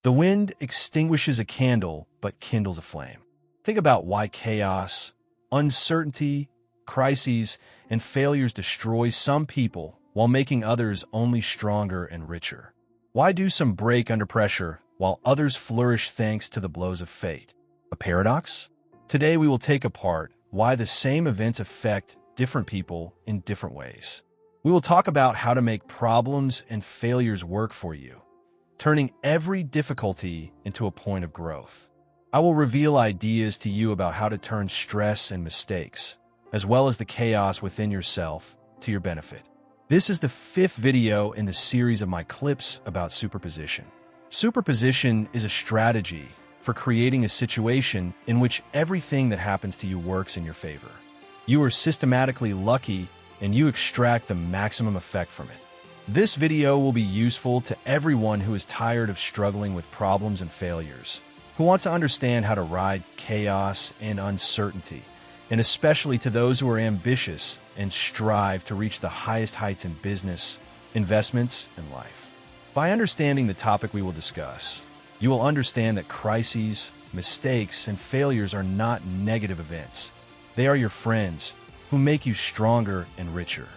The wind extinguishes a candle but kindles a flame. Think about why chaos, uncertainty, crises, and failures destroy some people while making others only stronger and richer. Why do some break under pressure while others flourish thanks to the blows of fate? A paradox? Today we will take apart why the same events affect different people in different ways. We will talk about how to make problems and failures work for you, turning every difficulty into a point of growth. I will reveal ideas to you about how to turn stress and mistakes, as well as the chaos within yourself, to your benefit. This is the 5th video in the series of my clips about superposition. Superposition is a strategy for creating a situation in which everything that happens to you works in your favor. You are systematically lucky and you extract the maximum effect from it. This video will be useful to everyone who is tired of struggling with problems and failures, who wants to understand how to ride chaos and uncertainty, and especially to those who are ambitious and strive to reach the highest heights in business, investments, and life. By understanding the topic we will discuss, you will understand that crises, mistakes, and failures are not negative events. They are your friends who make you stronger and richer.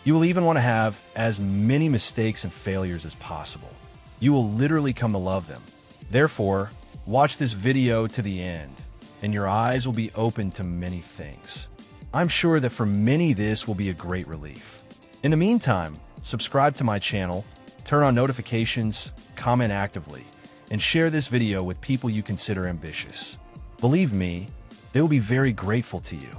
You will even want to have as many mistakes and failures as possible. You will literally come to love them. Therefore, watch this video to the end, and your eyes will be open to many things. I'm sure that for many this will be a great relief. In the meantime, subscribe to my channel, turn on notifications, comment actively, and share this video with people you consider ambitious. Believe me, they will be very grateful to you.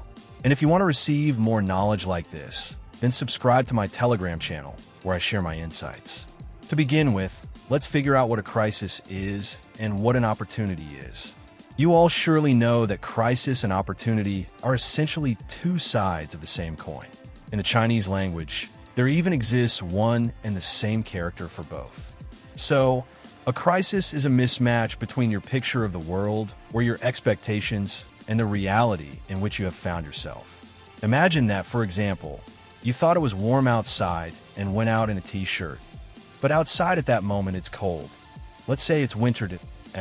And if you want to receive more knowledge like this, then subscribe to my Telegram channel, where I share my insights. To begin with, let's figure out what a crisis is and what an opportunity is. You all surely know that crisis and opportunity are essentially two sides of the same coin. In the Chinese language, there even exists one and the same character for both. So, a crisis is a mismatch between your picture of the world or your expectations and the reality in which you have found yourself. Imagine that, for example, you thought it was warm outside and went out in a t-shirt. But outside at that moment it's cold. Let's say it's winter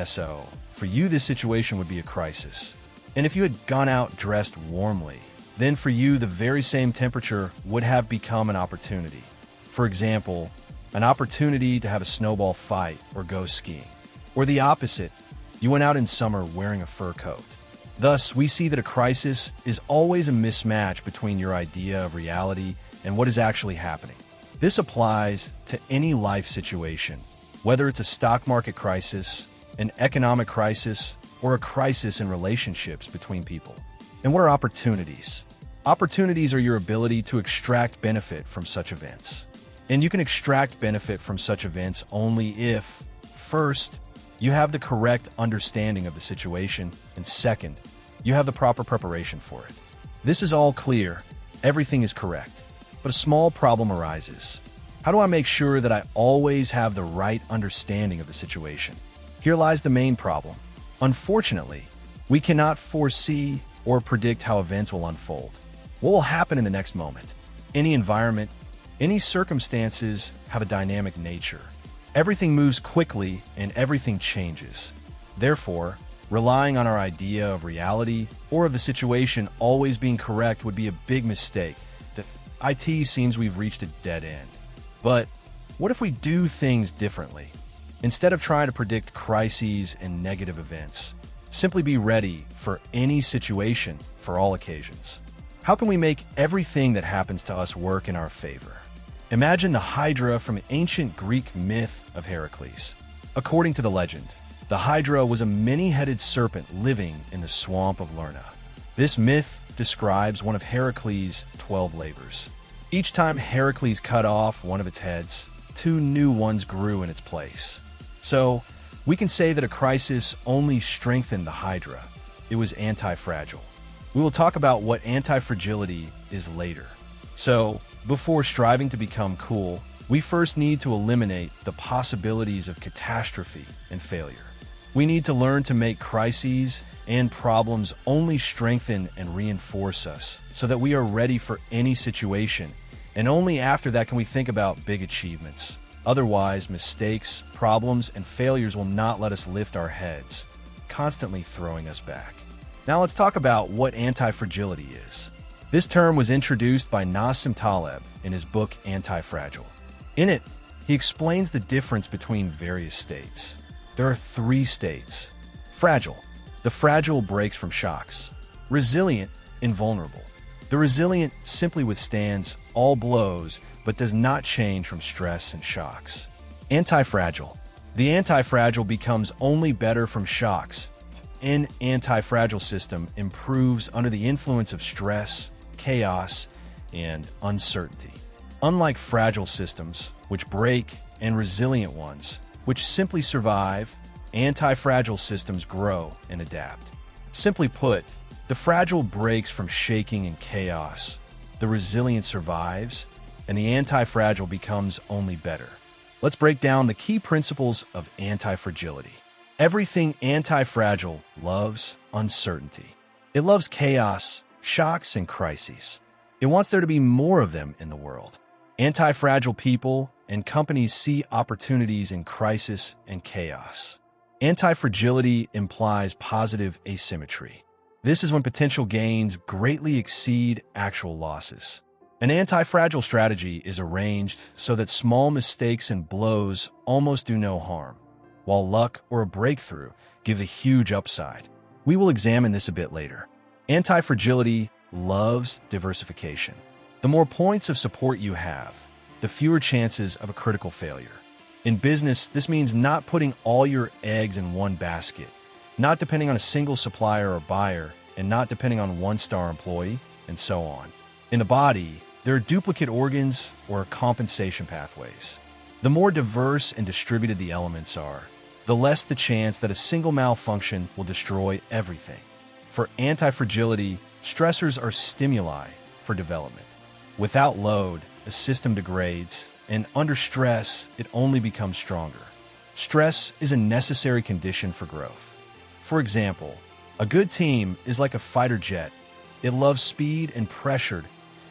SO. For you, this situation would be a crisis. And if you had gone out dressed warmly, then for you the very same temperature would have become an opportunity. For example, an opportunity to have a snowball fight or go skiing. Or the opposite, you went out in summer wearing a fur coat. Thus, we see that a crisis is always a mismatch between your idea of reality and what is actually happening. This applies to any life situation, whether it's a stock market crisis, an economic crisis, or a crisis in relationships between people. And what are opportunities? Opportunities are your ability to extract benefit from such events. And you can extract benefit from such events only if, first, you have the correct understanding of the situation, and second, you have the proper preparation for it. This is all clear, everything is correct, but a small problem arises. How do I make sure that I always have the right understanding of the situation? Here lies the main problem. Unfortunately, we cannot foresee or predict how events will unfold. What will happen in the next moment? Any environment, any circumstances have a dynamic nature. Everything moves quickly and everything changes. Therefore, relying on our idea of reality or of the situation always being correct would be a big mistake that IT seems we've reached a dead end. But what if we do things differently? Instead of trying to predict crises and negative events, simply be ready for any situation for all occasions. How can we make everything that happens to us work in our favor? Imagine the Hydra from ancient Greek myth of Heracles. According to the legend, the Hydra was a many-headed serpent living in the swamp of Lerna. This myth describes one of Heracles' 12 labors. Each time Heracles cut off one of its heads, 2 new ones grew in its place. So, we can say that a crisis only strengthened the Hydra. It was antifragile. We will talk about what antifragility is later. So, before striving to become cool, we first need to eliminate the possibilities of catastrophe and failure. We need to learn to make crises and problems only strengthen and reinforce us so that we are ready for any situation, and only after that can we think about big achievements. Otherwise, mistakes, problems, and failures will not let us lift our heads, constantly throwing us back. Now let's talk about what antifragility is. This term was introduced by Nassim Taleb in his book Antifragile. In it, he explains the difference between various states. There are 3 states. Fragile. The fragile breaks from shocks. Resilient, invulnerable. The resilient simply withstands all blows but does not change from stress and shocks. Antifragile. The antifragile becomes only better from shocks. An antifragile system improves under the influence of stress, chaos, and uncertainty. Unlike fragile systems, which break, and resilient ones, which simply survive, antifragile systems grow and adapt. Simply put, the fragile breaks from shaking and chaos, the resilient survives, and the antifragile becomes only better. Let's break down the key principles of antifragility. Everything antifragile loves uncertainty. It loves chaos, shocks, and crises. It wants there to be more of them in the world. Antifragile people and companies see opportunities in crisis and chaos. Antifragility implies positive asymmetry. This is when potential gains greatly exceed actual losses. An antifragile strategy is arranged so that small mistakes and blows almost do no harm, while luck or a breakthrough gives a huge upside. We will examine this a bit later. Antifragility loves diversification. The more points of support you have, the fewer chances of a critical failure. In business, this means not putting all your eggs in one basket, not depending on a single supplier or buyer, and not depending on one-star employee, and so on. In the body, there are duplicate organs or compensation pathways. The more diverse and distributed the elements are, the less the chance that a single malfunction will destroy everything. For antifragility, stressors are stimuli for development. Without load, a system degrades, and under stress, it only becomes stronger. Stress is a necessary condition for growth. For example, a good team is like a fighter jet. It loves speed and pressure.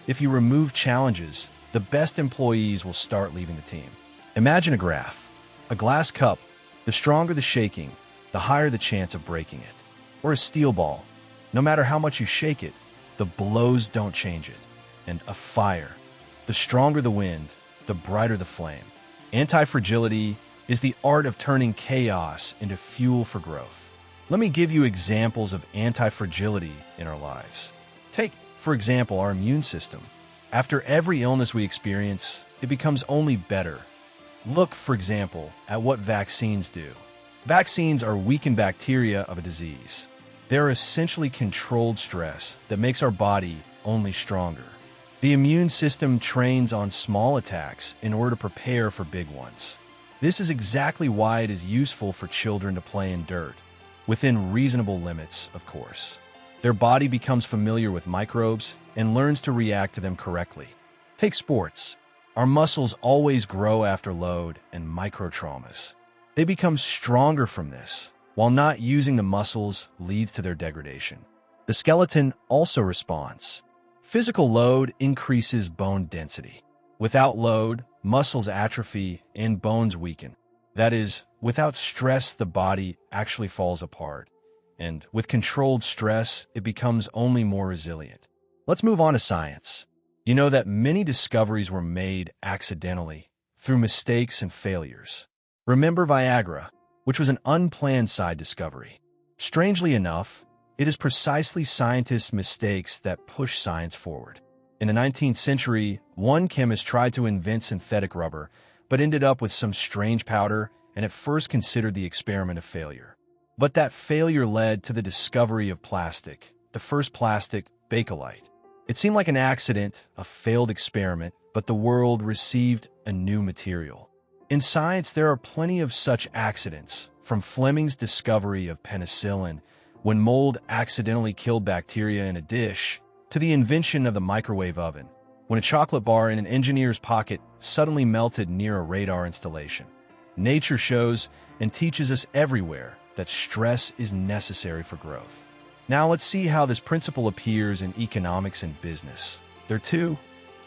If you remove challenges, the best employees will start leaving the team. Imagine a graph. A glass cup. The stronger the shaking, the higher the chance of breaking it. Or a steel ball. No matter how much you shake it, the blows don't change it. And a fire. The stronger the wind, the brighter the flame. Antifragility is the art of turning chaos into fuel for growth. Let me give you examples of antifragility in our lives. Take, for example, our immune system. After every illness we experience, it becomes only better. Look, for example, at what vaccines do. Vaccines are weakened bacteria of a disease. They're essentially controlled stress that makes our body only stronger. The immune system trains on small attacks in order to prepare for big ones. This is exactly why it is useful for children to play in dirt, within reasonable limits, of course. Their body becomes familiar with microbes and learns to react to them correctly. Take sports. Our muscles always grow after load and microtraumas. They become stronger from this, while not using the muscles leads to their degradation. The skeleton also responds. Physical load increases bone density. Without load, muscles atrophy and bones weaken. That is, without stress, the body actually falls apart. And with controlled stress, it becomes only more resilient. Let's move on to science. You know that many discoveries were made accidentally, through mistakes and failures. Remember Viagra, which was an unplanned side discovery. Strangely enough, it is precisely scientists' mistakes that push science forward. In the 19th century, one chemist tried to invent synthetic rubber, but ended up with some strange powder and at first considered the experiment a failure. But that failure led to the discovery of plastic, the first plastic, Bakelite. It seemed like an accident, a failed experiment, but the world received a new material. In science, there are plenty of such accidents, from Fleming's discovery of penicillin, when mold accidentally killed bacteria in a dish, to the invention of the microwave oven, when a chocolate bar in an engineer's pocket suddenly melted near a radar installation. Nature shows and teaches us everywhere that stress is necessary for growth. Now let's see how this principle appears in economics and business. There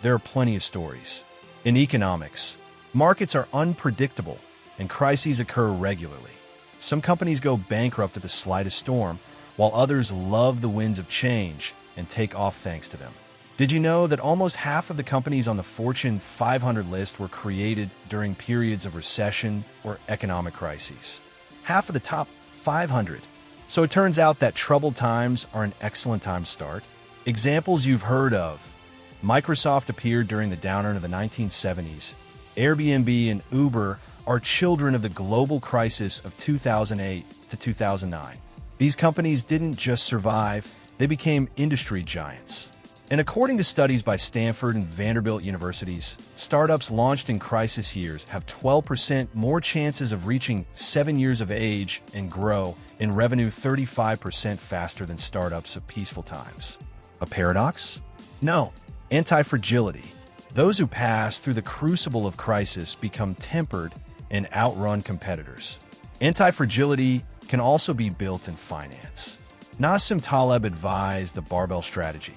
are plenty of stories. In economics, Markets are unpredictable, and crises occur regularly. Some companies go bankrupt at the slightest storm, while others love the winds of change and take off thanks to them. Did you know that almost half of the companies on the Fortune 500 list were created during periods of recession or economic crises? Half of the top 500. So it turns out that troubled times are an excellent time to start. Examples you've heard of. Microsoft appeared during the downturn of the 1970s. Airbnb and Uber are children of the global crisis of 2008 to 2009. These companies didn't just survive, they became industry giants. And according to studies by Stanford and Vanderbilt universities, startups launched in crisis years have 12% more chances of reaching 7 years of age and grow in revenue 35% faster than startups of peaceful times. A paradox? No. Antifragility. Those who pass through the crucible of crisis become tempered and outrun competitors. Antifragility can also be built in finance. Nassim Taleb advised the barbell strategy.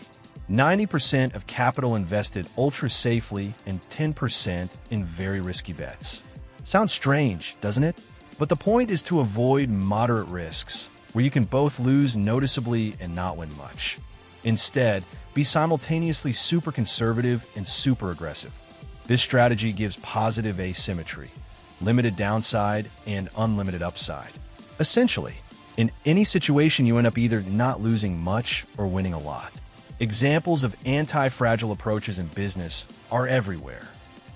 90% of capital invested ultra-safely and 10% in very risky bets. Sounds strange, doesn't it? But the point is to avoid moderate risks, where you can both lose noticeably and not win much. Instead, be simultaneously super conservative and super aggressive. This strategy gives positive asymmetry, limited downside, and unlimited upside. Essentially, in any situation you end up either not losing much or winning a lot. Examples of anti-fragile approaches in business are everywhere.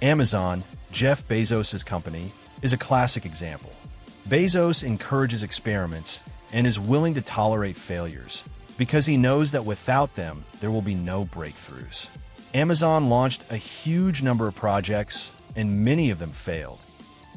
Amazon, Jeff Bezos' company, is a classic example. Bezos encourages experiments and is willing to tolerate failures because he knows that without them, there will be no breakthroughs. Amazon launched a huge number of projects, and many of them failed.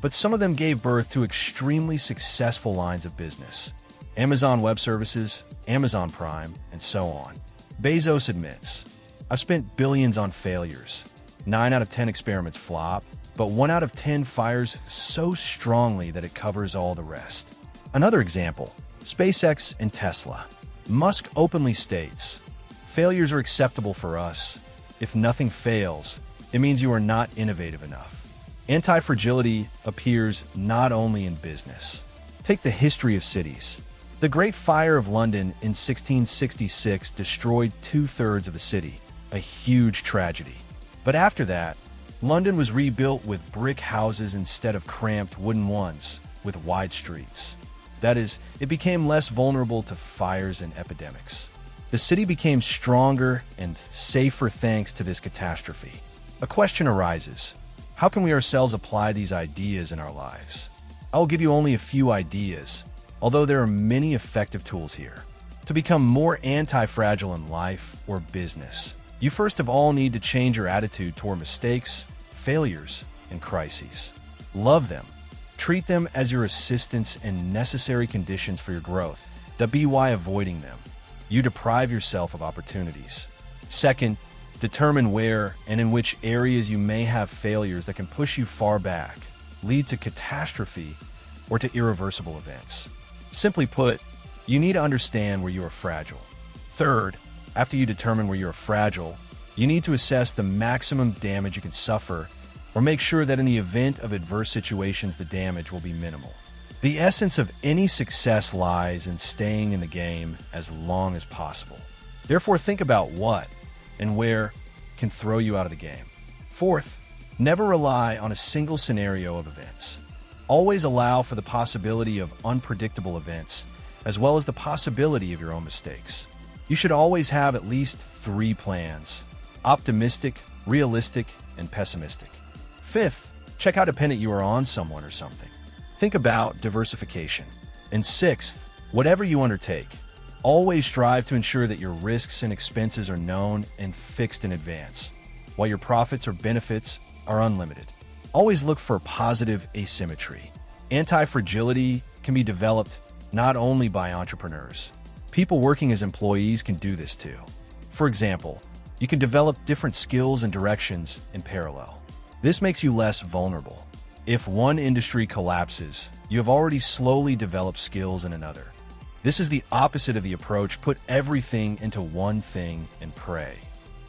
But some of them gave birth to extremely successful lines of business. Amazon Web Services, Amazon Prime, and so on. Bezos admits, I've spent billions on failures. 9 out of 10 experiments flop, but 1 out of 10 fires so strongly that it covers all the rest. Another example, SpaceX and Tesla. Musk openly states, failures are acceptable for us. If nothing fails, it means you are not innovative enough. Anti-fragility appears not only in business. Take the history of cities. The Great Fire of London in 1666 destroyed 2/3 of the city, a huge tragedy. But after that, London was rebuilt with brick houses instead of cramped wooden ones, with wide streets. That is, it became less vulnerable to fires and epidemics. The city became stronger and safer thanks to this catastrophe. A question arises. How can we ourselves apply these ideas in our lives? I will give you only a few ideas, although there are many effective tools here. To become more anti-fragile in life or business, you first of all need to change your attitude toward mistakes, failures, and crises. Love them. Treat them as your assistants and necessary conditions for your growth. That be why avoiding them. You deprive yourself of opportunities. Second, determine where and in which areas you may have failures that can push you far back, lead to catastrophe, or to irreversible events. Simply put, you need to understand where you are fragile. Third, after you determine where you are fragile, you need to assess the maximum damage you can suffer or make sure that in the event of adverse situations, the damage will be minimal. The essence of any success lies in staying in the game as long as possible. Therefore, think about what and where can throw you out of the game. Fourth, never rely on a single scenario of events. Always allow for the possibility of unpredictable events, as well as the possibility of your own mistakes. You should always have at least 3 plans: optimistic, realistic, and pessimistic. Fifth, check how dependent you are on someone or something. Think about diversification. And sixth, whatever you undertake, always strive to ensure that your risks and expenses are known and fixed in advance, while your profits or benefits are unlimited. Always look for positive asymmetry. Anti-fragility can be developed not only by entrepreneurs. People working as employees can do this too. For example, you can develop different skills and directions in parallel. This makes you less vulnerable. If one industry collapses, you have already slowly developed skills in another. This is the opposite of the approach, put everything into one thing and pray.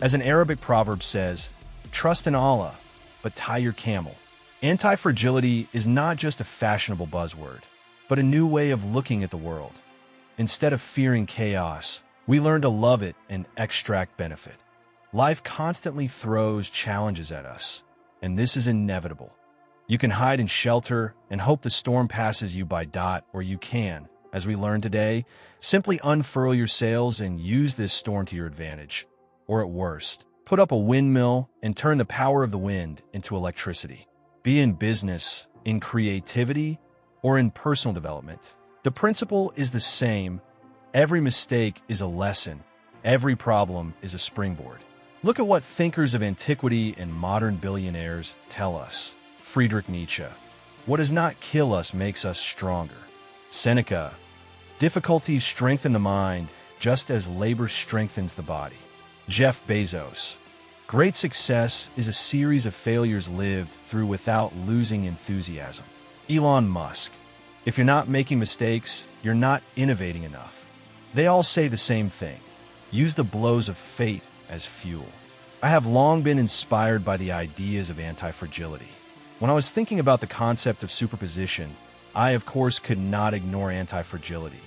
As an Arabic proverb says, trust in Allah, but tie your camel. Antifragility is not just a fashionable buzzword, but a new way of looking at the world. Instead of fearing chaos, we learn to love it and extract benefit. Life constantly throws challenges at us, and this is inevitable. You can hide in shelter and hope the storm passes you by, or you can, as we learned today, simply unfurl your sails and use this storm to your advantage. Or at worst, put up a windmill and turn the power of the wind into electricity. Be in business, in creativity, or in personal development. The principle is the same. Every mistake is a lesson. Every problem is a springboard. Look at what thinkers of antiquity and modern billionaires tell us. Friedrich Nietzsche, "What does not kill us makes us stronger." Seneca, "Difficulties strengthen the mind just as labor strengthens the body." Jeff Bezos, "Great success is a series of failures lived through without losing enthusiasm." Elon Musk, "If you're not making mistakes, you're not innovating enough." They all say the same thing: use the blows of fate as fuel. I have long been inspired by the ideas of antifragility. When I was thinking about the concept of superposition, I, of course, could not ignore antifragility.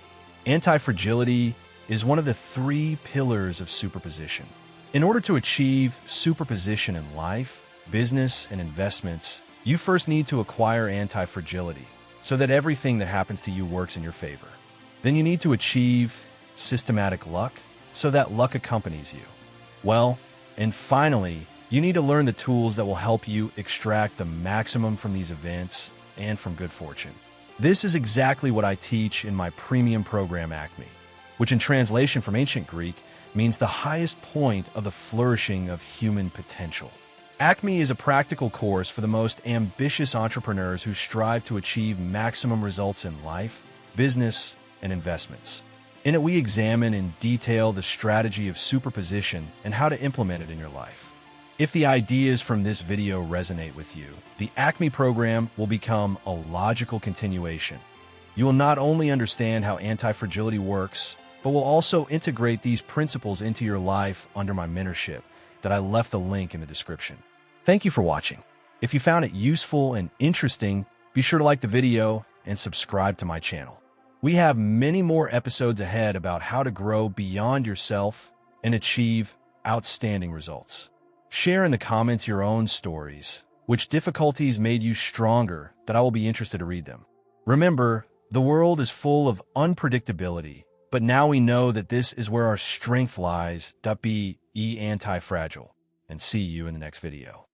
Antifragility is one of the 3 pillars of superposition. In order to achieve superposition in life, business, and investments, you first need to acquire antifragility so that everything that happens to you works in your favor. Then you need to achieve systematic luck so that luck accompanies you. Well, and finally, you need to learn the tools that will help you extract the maximum from these events and from good fortune. This is exactly what I teach in my premium program, Acme, which in translation from ancient Greek means the highest point of the flourishing of human potential. Acme is a practical course for the most ambitious entrepreneurs who strive to achieve maximum results in life, business, and investments. In it, we examine in detail the strategy of superposition and how to implement it in your life. If the ideas from this video resonate with you, the Acme program will become a logical continuation. You will not only understand how antifragility works, but will also integrate these principles into your life under my mentorship that I left the link in the description. Thank you for watching. If you found it useful and interesting, be sure to like the video and subscribe to my channel. We have many more episodes ahead about how to grow beyond yourself and achieve outstanding results. Share in the comments your own stories, which difficulties made you stronger, that I will be interested to read them. Remember, the world is full of unpredictability, but now we know that this is where our strength lies. Be anti-fragile, and see you in the next video.